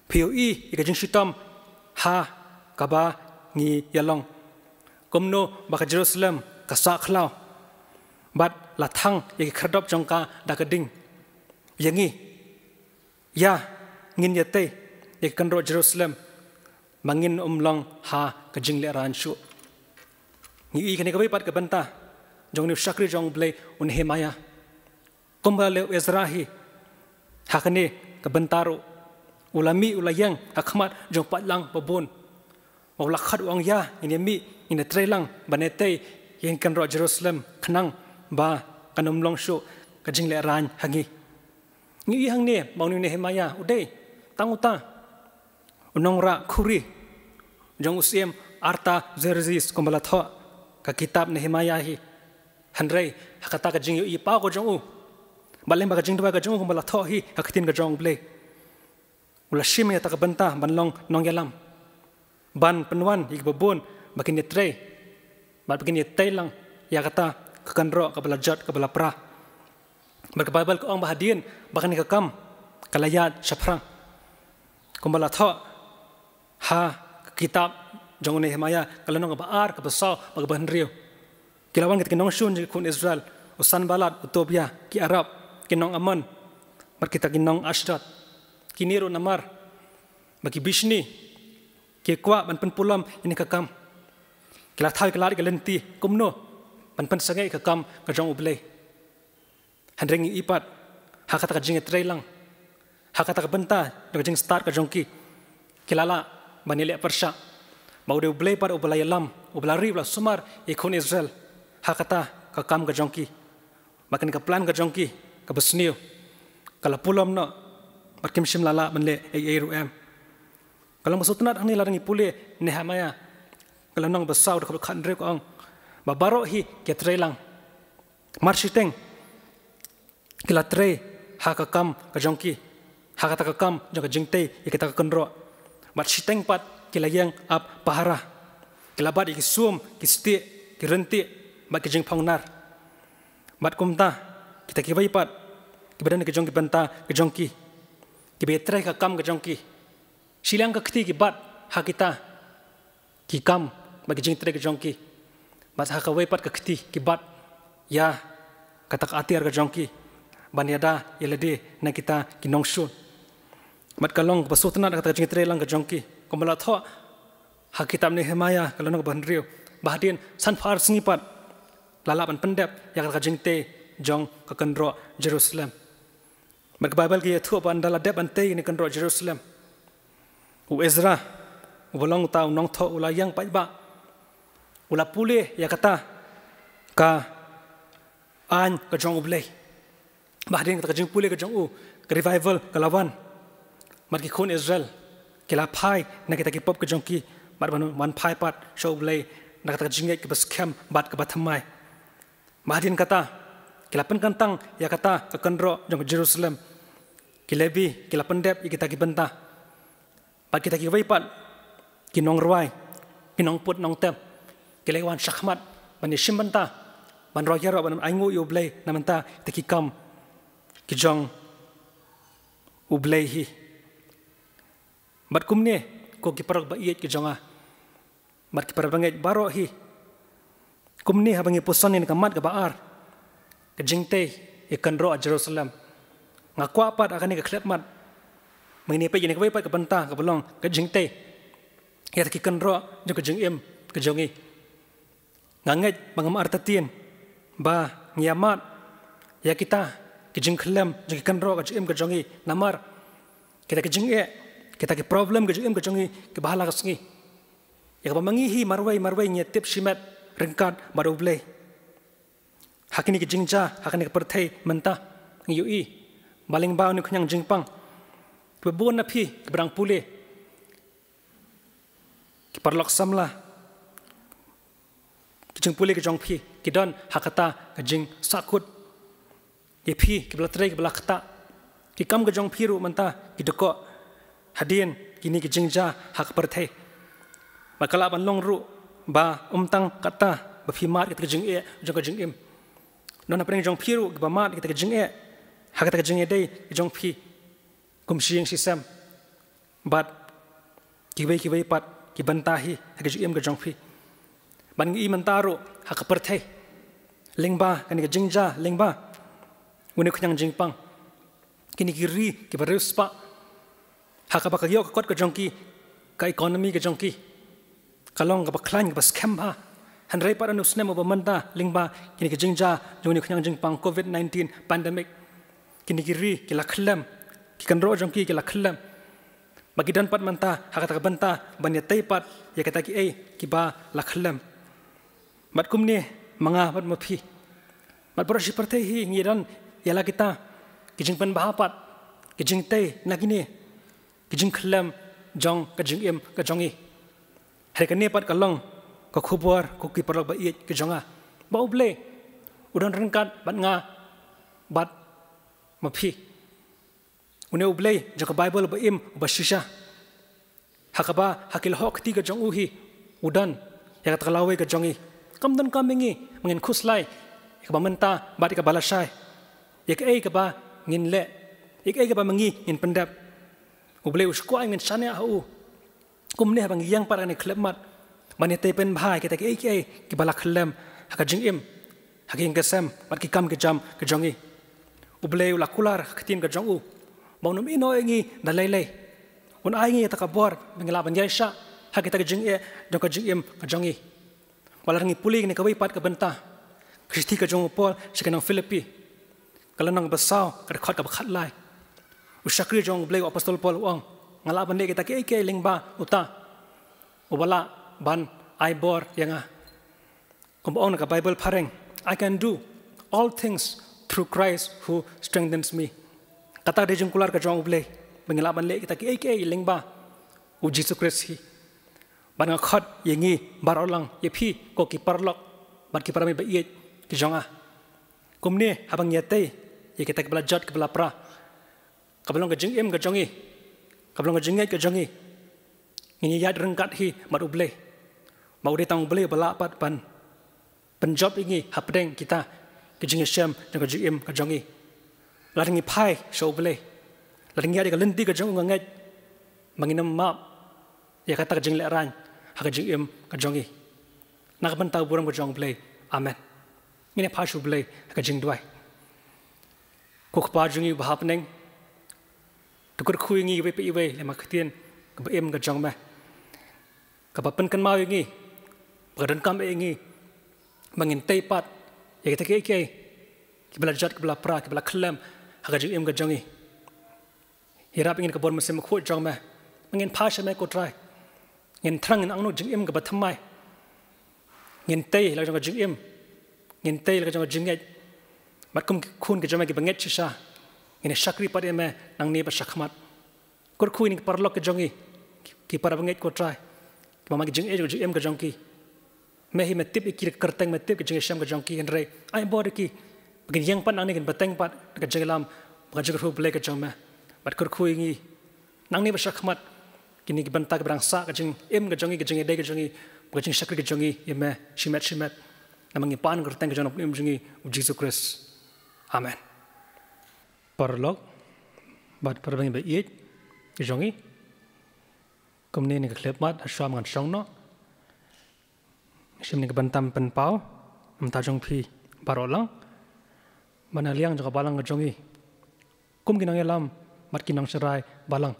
POE ikajing shitam ha kaba ngi yalong komno baka Jerusalem ka sakhlau bat lathang ik khardop jongka dakading yangi ya ngin yate ik kanro Jerusalem mangin umlong ha kajing le ranshu ngi ikane kabai pat ka banta jong ni shakri jong ble un Nehemia komba le Ezrahi hakane kebentaru ulami ulayang hakmat jong patlang babon ulakhat wang ya ini mi ini trelang banete yang kan ro Jerusalem khnang ba kanom long shu kajing le ran hangi ngi hang ne mauni Nehemia ude tanguta unong ra khuri jong usiem arta zerzis kombala tho ka kitab Nehemia hi hanrei hakata kajing yu pa ko jong u baleng ba kajing dua kajong ko bala tho hi hakatin kajong ble ula shime ta kabanta banlong nong yalam ban penwan ik babon bakin yetre ba bakin yetay lang ya kata kakanro kabala jat kabala pra bar bible ko ang bahadien bakan ka kam kalayat syafrang kumbala tho ha kitab jong Nehemia kalano ka baar ka basaw magban riyo kilawan ket kinong shun kun Israel usan balat utopia ki Arab kinong Aman bar kita kinong Ashdod kiniro namar bagi Bishni ki kwa ban penpulam ini kakam kila thai kala ke lenti kumno ban pen sangai kakam ka jong uble handrengi ipat hakata ka jing trailang hakata ka benta ka jing start ka jongki kilala banile persha mau de blay par ubla yalam ubla ri ubla sumar ikon Israel hakata ka kam ka jongki makan ka plan ka jongki ka besniu kala pulam no markim shim lala manle rum kalau maksudna ani larangi pule Nehemia kalau nang besau de khan re ko ang babaro hi ke trailang marshiteng kila tre hakakam ka jongki hakata ka kam jong ka jingte ikita ka konro mat shiteng pat kila yang ap pahara kila bat ki sum ki sti ki renti mat ki jing phongnar mat kumta kita ki bai pat ki badan ki jong ki banta ki jongki ki betre ka kam ka jongki silang ka khti ki bat hakita ki kam mat ki jing tre ki jongki mat ha ka bai pat ka khti ki bat ya kata ka atiar ka jongki banyada yelade na kita ki nongshun mat kalong basutna kata jing tre lang ka jongki komala tho ha kitab Nehemia kalau nang banriu bahdin san far singipat lalaban pendep ya kata jingte jong ka kendro Jerusalem mat Bible ki thu ban dala dep ante ni kendro Jerusalem u Ezra bolong tau nong tho ulayang paiba ula pule ya kata ka an ka jong ublei bahdin kata jing pule ka jong u ka revival ka lawan mat ki khon Israel kila phai na kita ki pop ka jongki mat man phai pat show blay na kata jingai ki bas kem bat ka bathamai bahdin kata kila pen kantang ya kata ka kendro jong Jerusalem kilebi kila pendep kita ki benta pat kita ki wai pat ki nong ruai ki nong put nong tem kilewan shakhmat ban shim benta ban royaro ban aingu yu blay na menta ki kam ki jong ublay hi mat kumne ko ki parag ba iet ki jonga mat ki parag bangai baro hi kumne habangi poson ni kamat ka baar ke jingte e kanro a Jerusalem ngakwa pat akan ni ka khlep mat mengni pe ni ka bai pat ka banta ka bolong ke jingte ya ki kanro jo ka jingim ka jongi nganget bangam artatin ba ngiamat ya kita ki jing khlem jo ki kanro ka jingim ka jongi namar kita ki jinge kita ki problem ke jeng ke jongi ke bahala kasngi ya ka mangi hi marwai nya tip shimat ringkat baru blay hakini ki jingja hakini ki perthai menta yui baling baw ni khnyang jingpang ke bon na phi ke brang pule ki parlok samla ki jing pule ke jong phi ki don hakata ke jing sakut ye phi ki blatre ki blakta ki kam ke jong phi ru menta ki deko hadin kini ki jingja hak perthai makala ban long ru ba umtang kata ba phimar ki jing e jong jing im non apeng jong phiru ba mat ki jing e hak ta jing e dei jong phi kum siang sisam bat ki wei pat ki bantahi hak jing im jong phi ban ngi mantaru hak perthai lingba kan ki jingja lingba ngune khnyang jingpang kini ki ri ki baruspa hakaba ka yok kot ka jongki ka economy ka jongki kalong ka baklan ka scam ba hanrei para nu snem ba manta lingba kini ka jingja joni khnyang jingpang COVID-19 pandemic kini ki ri ki la khlam ki kan ro jongki ki la khlam bagidan pat manta hakata ka banta ban ya pat ya kata ki ki ba la khlam mat kumni manga pat mapi mat pro seperti hi ngiran yala kita ki jingpan bahapat ki jingte nagini kijing khlam jong ka jing em ka jongi hari ka nepat kalong ka khubor ko ki parok ba iet ki jonga ba uble udan rengkat bat nga bat mapi une uble jo ka Bible ba im ba shisha hakaba hakil hok ti ka jong uhi udan ya ka lawe ka jongi kamdan kamengi mengin khuslai ka ba menta bat ka balasai ya ka ba ngin le ya ka ba mengi ngin pendap uble usko angin shania hu kumne bang yang para ni khlebmat mani te pen bhai kita ki bala khlem haka jing im haking kesem mat ki kam ke jam ke jongi uble ula kular khatin ke jongu bonum ino engi dalai un ai ngi ta ka bor bengla ban yaisha hakita ke jing e jong ka jing im ke jongi wala ngi puli ni ka bai pat ka benta kristi ka jong pol sikanang Filipi kalau nang besau kada khot ka khat lai usakri jong blei apostol Paul uang ngala bande kita ke lingba uta ubala ban aibor yang ong ka Bible pareng I can do all things through Christ who strengthens me kata de jengkular ka jong blei bengila ban le kita ke lingba u Jesus Christ hi ban nga khot yengi barolang ye phi ko ki parlok ban ki parami ba ye ki jonga kumne habang yate ye kita kebala jot kebala pra kabalong ka jing ka jongi kabalong ka jingai ka jongi ngini yat rengkat hi mat uble mau de tang ble bala pat ban penjob ingi hapdeng kita ke jing syam dengan jing ka jongi laringi pai show ble laringi ada ka lenti ka jong ngai manginam map ya kata ka jing le ran ha ka jing ka jongi nak ban tau burang ka jong ble amen ngine pa shu ble ka jing duai ko pa jungi ba hapneng tukur khui ngi pe iwe le ma khtien ka ka jong ma ka ba pen kan mau ngi ba dan kam ngi mangin tei pat ya kita ke ki bela jat ki bela pra ki bela khlem ha ka jing ka jongi hirap ingin ka bon masem khu jong ma mangin pa sha me ko try ngin thrang in angno jing ka ba thamai ngin tei la jong ka jing ngin tei la jong ka jing mat kum khun ka jama ki banget sha ngin shakri pare me nang ne ba shakmat kur khu ni parlok ka jongi ki para banget ko try mama ki jing ka jong ki me hi me tip ki kerteng me tip ki jing sham ka jong ki en re ai bod ki begin yang pan nang ni bateng pat ka jing lam ka jing ru ble ka jong me bat kur khu ngi nang ne ba shakmat kini ki banta ka brang sa ka jing ka jongi ka jing de ka jongi ka jing shakri ka jongi ye me shimet namang ipan kerteng ka jong jongi Jesus Christ amen parlok bat parbangi ba ye ki jongi kumne ni ka klep mat asham ngan shong no shim ni ka bantam pen pau ta jong phi barolang mana liang jaga balang ka jongi kum kinang elam mat kinang serai balang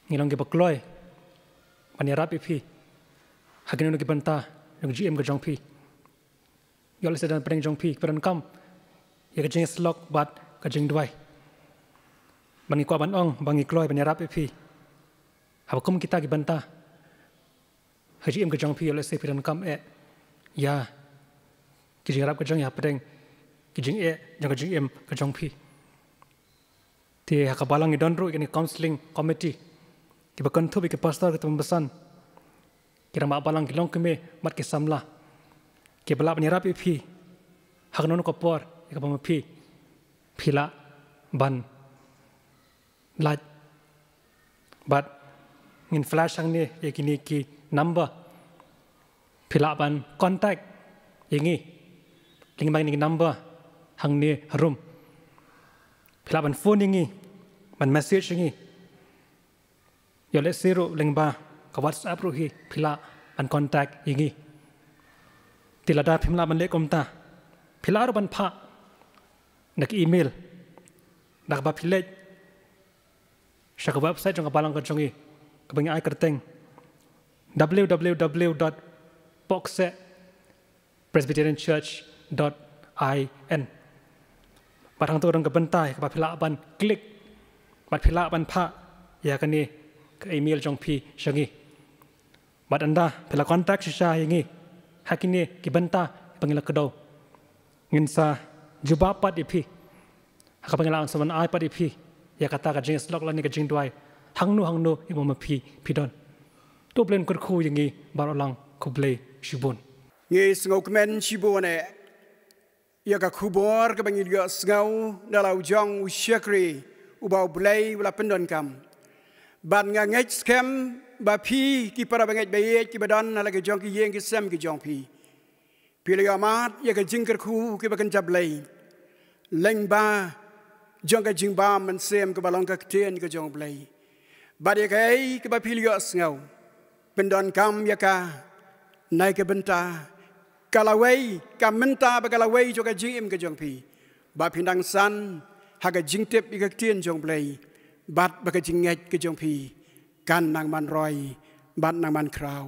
ngilang ke bakloi panirap phi hagin ki banta ng GM ka jong phi yol sedan peng jong phi peran kam ya ka jing slok bat ka jing duai bangi ko ban ong bangi kloi panirap phi habakum kita ki banta haji em ka jong phi le se piran kam ya ki jing rap ka jong ya pedeng ki jing jong ka jing em ka jong phi ti ha ka balang i don ru ni counseling committee ki ba kon thu bi ki pastor ka tumbasan ki rama balang ki long ke me mat ki samla ki bala ni rap phi ha non ko por ka ba ma phi phila ban laj bat ngin flash ang ni yakini ki number phila ban contact yengi ling bang ni number hang ni room phila ban phone yengi ban message yengi yo le zero ling ba ka WhatsApp ru hi phila ban contact yengi tilada phimla ban le komta phila ru ban pha nak email nak ba phile shaka website jong balang ka jongi kabangi ai kerteng www.poksepresbyterianchurch.in parang tu orang kebentai ke phila ban klik bat phila ban pha ya kani ke email jong phi shangi bat anda phila contact sha yangi hakini ki banta pangila kedo nginsa juba pat iphi ka pangila saman ai pat iphi ya kata ka jing slok lani ka jing duai hangnu imam phi don to plen kur khu yangi barolang kuble shibun ngi ngok men shibone ya ka khubor ka bangi ga ngau dalau jong ushakri ubau blai wala pendon kam ban nga ngech scam ba phi ki para bangi ba ye ki badon ala ka jong ki yeng ki sam ki jong phi pile ya mat ya ka jing kur khu ki ba kan jablai leng ba jong ka jing ba man sem ka balong ka tien ka jong blai ba de kai ki ba phi ya ngau pendon kam ya ka nai ke benta kalawai ka menta ba kalawai jo ka jim ka jong phi ba phindang san ha ka jing tep i ka tien jong blai bat ba ka jing ngai ka jong phi kan nang man roi bat nang man kraw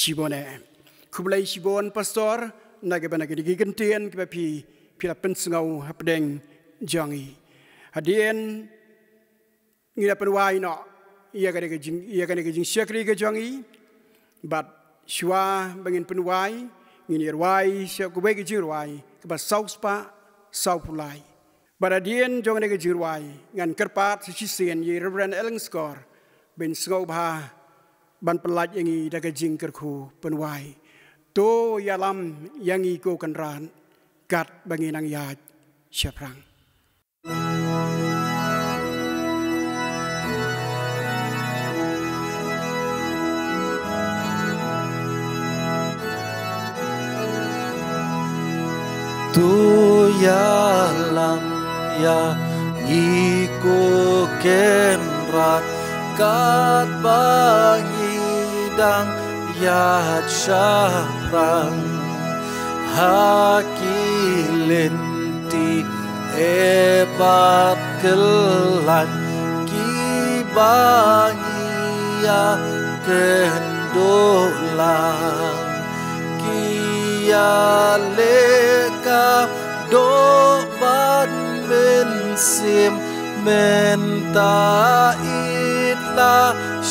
shibone kublai shibon pastor na ke bana ke di kan tien ki ba phi pila pensengau hapdeng jangi hadien ngira penwai no ia kane ke jing syakri ke jangi bat shua bangin penwai ngini rwai syak ku bagi jirwai ke ba sauspa sau pulai badadien jong ne ke jirwai ngan kerpat sisien ye Reverend Ellen Skor ben sngau ba ban pelat yangi daga jing kerku penwai to yalam yangi ko kanran kat bangin ang yat syaprang tu yalam ya ngiku kenrat kat bangidang yat syaprang hakilenti ebat kelan kibangia kendolang kia leka doban mensim menta itla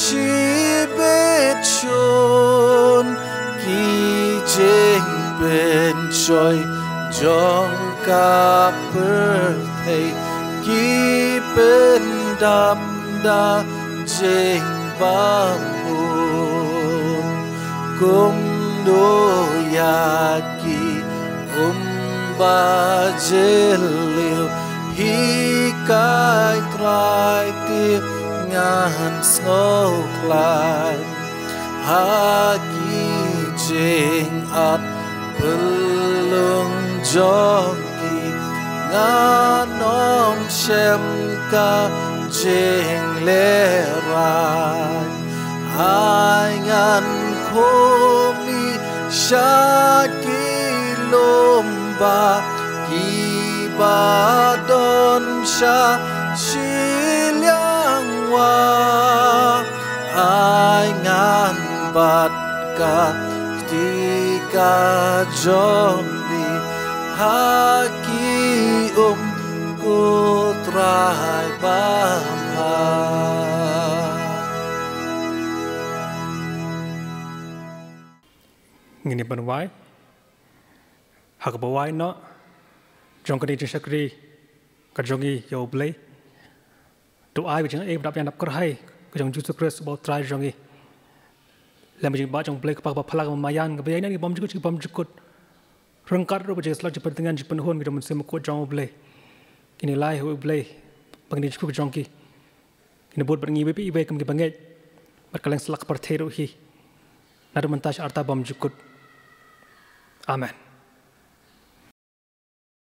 shibet shun ki jeng ben choy jong ka perthei ki pendam da jeng bambun kum doyaki bajelil hikai trai ti ngan snoklan haki jeng at belung jongki nganom shem ka jeng leran hai ngan komi syaki lomba ibadon sya silyang wa aingan batka ketika jombi haki kutrai bamha ngini banwai hakabawai no jong kani syakri kajongi yo blay to ai bijang dap yang dap kerhai kajong Jesus Christ about try jongi lam bijang ba jong blay ka pa phalag mayan ka bayan ni bom jukut rengkat ro bijang slot jepen dengan jepen hon kita mensem ko jong blay kini lai ho blay pangni jukut jongki kini bot bangi bepi ibai kam ki banget bar kaleng slak per thero hi nadu mentas arta bom jukut amen.